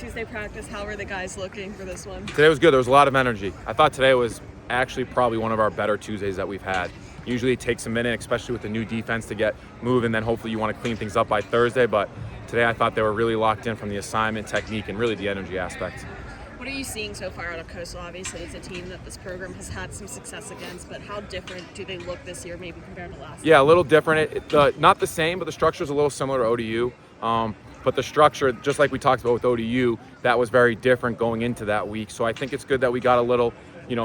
Tuesday practice. How were the guys looking for this one? Today was good. There was a lot of energy. I thought today was actually probably one of our better Tuesdays that we've had. Usually it takes a minute, especially with the new defense, to get moving, and then hopefully you want to clean things up by Thursday. But today I thought they were really locked in from the assignment, technique, and really the energy aspect. What are you seeing so far out of Coastal? Obviously, it's a team that this program has had some success against, but how different do they look this year maybe compared to last year? Yeah, a little different. Not the same, but the structure is a little similar to ODU. But the structure, just like we talked about with ODU, that was very different going into that week. So I think it's good that we got a little,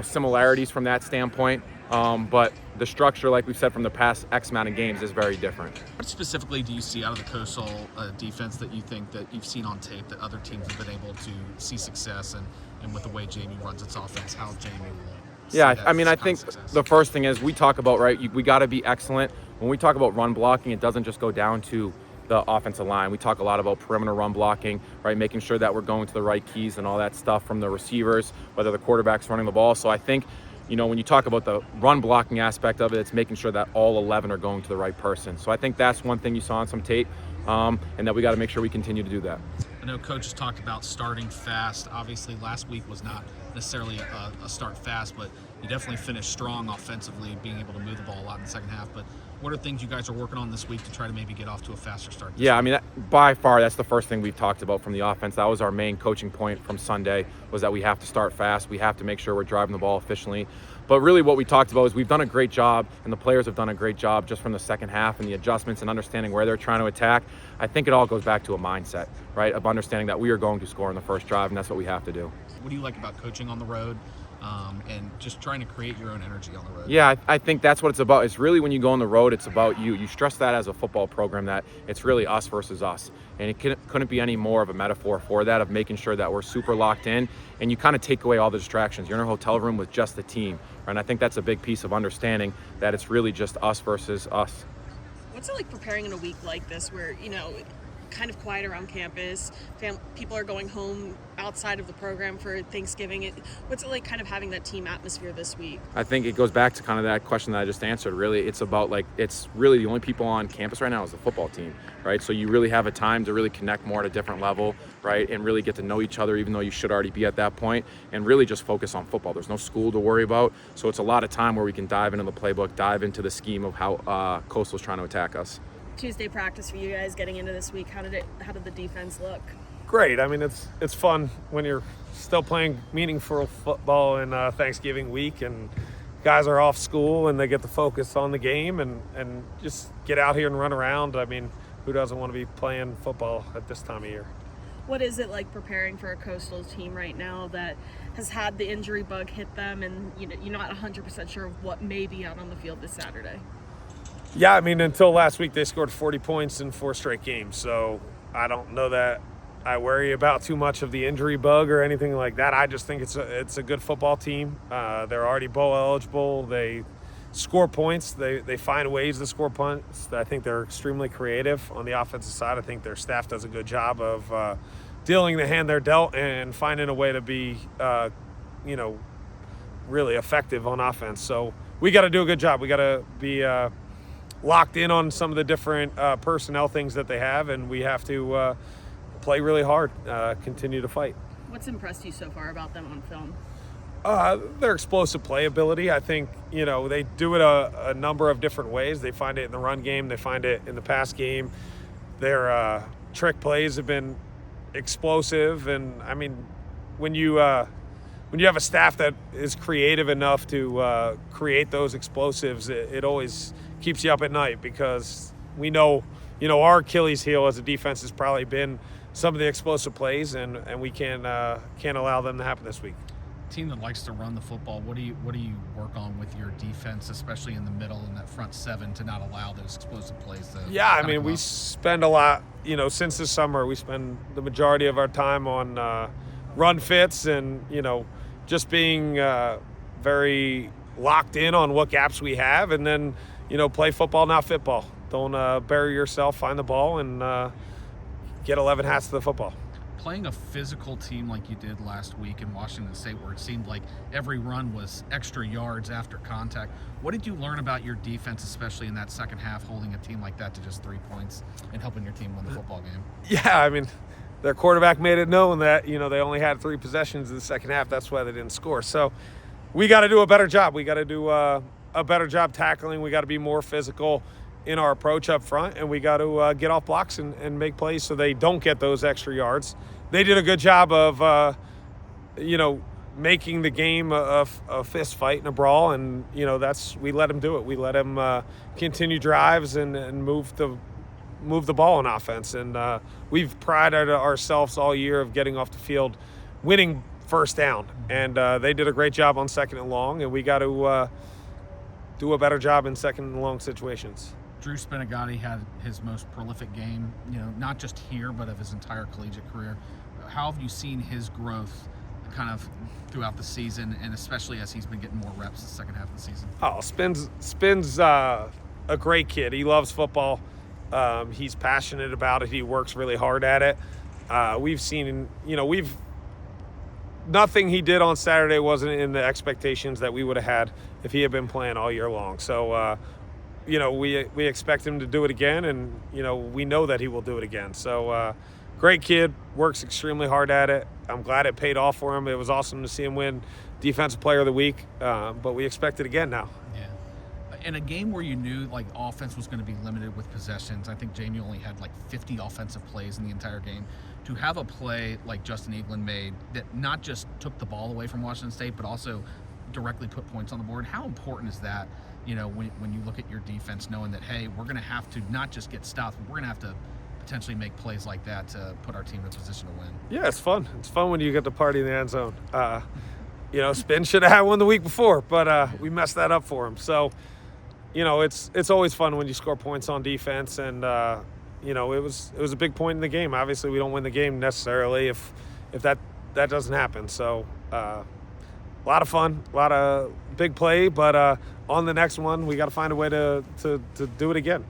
similarities from that standpoint. But the structure, like we've said from the past X amount of games, is very different. What specifically do you see out of the Coastal defense that you think that you've seen on tape that other teams have been able to see success and with the way JMU runs its offense, how JMU will see that I think success? the first thing is we talk about, we got to be excellent. When we talk about run blocking, it doesn't just go down to the offensive line. We talk a lot about perimeter run blocking, right? Making sure that we're going to the right keys and all that stuff from the receivers, whether the quarterback's running the ball. So I think, when you talk about the run blocking aspect of it, it's making sure that all 11 are going to the right person. So I think that's one thing you saw on some tape, and that we got to make sure we continue to do that. I know Coach has talked about starting fast. Obviously, last week was not necessarily a start fast, but you definitely finished strong offensively, being able to move the ball a lot in the second half. But what are things you guys are working on this week to try to maybe get off to a faster start? By far, that's the first thing we've talked about from the offense. That was our main coaching point from Sunday, was that we have to start fast. We have to make sure we're driving the ball efficiently. But really what we talked about is we've done a great job, and the players have done a great job just from the second half and the adjustments and understanding where they're trying to attack. I think it all goes back to a mindset, right, of understanding that we are going to score in the first drive, and that's what we have to do. What do you like about coaching on the road and just trying to create your own energy on the road? Yeah, I think that's what it's about. It's really when you go on the road, it's about you. You stress that as a football program, that it's really us versus us. And it couldn't be any more of a metaphor for that, of making sure that we're super locked in, and you kind of take away all the distractions. You're in a hotel room with just the team. Right? And I think that's a big piece of understanding that it's really just us versus us. What's it like preparing in a week like this where, kind of quiet around campus, people are going home outside of the program for Thanksgiving? What's it like kind of having that team atmosphere this week? I think it goes back to kind of that question that I just answered. Really, it's about it's really the only people on campus right now is the football team, right? So you really have a time to really connect more at a different level, right? And really get to know each other, even though you should already be at that point, and really just focus on football. There's no school to worry about. So it's a lot of time where we can dive into the playbook, dive into the scheme of how Coastal's trying to attack us. Tuesday practice for you guys getting into this week. How did the defense look? Great. I mean, it's fun when you're still playing meaningful football in Thanksgiving week, and guys are off school and they get to focus on the game and just get out here and run around. I mean, who doesn't want to be playing football at this time of year? What is it like preparing for a Coastal team right now that has had the injury bug hit them, and you're not 100% sure of what may be out on the field this Saturday? Yeah, I mean, until last week, they scored 40 points in 4 straight games. So I don't know that I worry about too much of the injury bug or anything like that. I just think it's a good football team. They're already bowl eligible. They score points. They find ways to score points. I think they're extremely creative on the offensive side. I think their staff does a good job of dealing the hand they're dealt and finding a way to be, really effective on offense. So we got to do a good job. We got to be locked in on some of the different personnel things that they have, and we have to play really hard, continue to fight. What's impressed you so far about them on film? Their explosive play ability. I think, they do it a number of different ways. They find it in the run game. They find it in the pass game. Their trick plays have been explosive. And, I mean, when you have a staff that is creative enough to create those explosives, it always keeps you up at night, because we know, our Achilles heel as a defense has probably been some of the explosive plays, and we can't allow them to happen this week. Team that likes to run the football, what do you work on with your defense, especially in the middle and that front seven, to not allow those explosive plays to we spend a lot, since the summer, we spend the majority of our time on run fits and, just being very locked in on what gaps we have, and then, play football, not football. Don't bury yourself, find the ball, and get 11 hats to the football. Playing a physical team like you did last week in Washington State, where it seemed like every run was extra yards after contact, what did you learn about your defense, especially in that second half, holding a team like that to just 3 points and helping your team win the football game? Yeah, I mean, their quarterback made it known that, you know, they only had 3 possessions in the second half. That's why they didn't score. So we got to do a better job. We got to do a better job tackling. We got to be more physical in our approach up front, and we got to get off blocks and make plays so they don't get those extra yards. They did a good job of, you know, making the game a fist fight and a brawl, and, you know, we let them do it. We let them continue drives and move the ball on offense. And we've prided ourselves all year of getting off the field, winning first down. And they did a great job on second and long, and we got to do a better job in second and long situations. Drew Spinagati had his most prolific game, you know, not just here, but of his entire collegiate career. How have you seen his growth kind of throughout the season, and especially as he's been getting more reps the second half of the season? Oh, Spin's a great kid. He loves football. He's passionate about it. He works really hard at it. We've seen, you know, nothing he did on Saturday wasn't in the expectations that we would have had if he had been playing all year long. So, you know, we expect him to do it again, and, you know, we know that he will do it again. So, great kid, works extremely hard at it. I'm glad it paid off for him. It was awesome to see him win Defensive Player of the Week, but we expect it again now. Yeah. In a game where you knew, like, offense was going to be limited with possessions, I think JMU only had, like, 50 offensive plays in the entire game. To have a play like Justin Eaglin made that not just took the ball away from Washington State, but also directly put points on the board, how important is that, you know, when you look at your defense, knowing that, hey, we're going to have to not just get stopped, but we're going to have to potentially make plays like that to put our team in a position to win? Yeah, it's fun. It's fun when you get to party in the end zone. You know, Spin should have had one the week before, but we messed that up for him. So, you know, it's always fun when you score points on defense, and you know, it was a big point in the game. Obviously, we don't win the game necessarily if that doesn't happen. So, a lot of fun, a lot of big play, but on the next one, we got to find a way to do it again.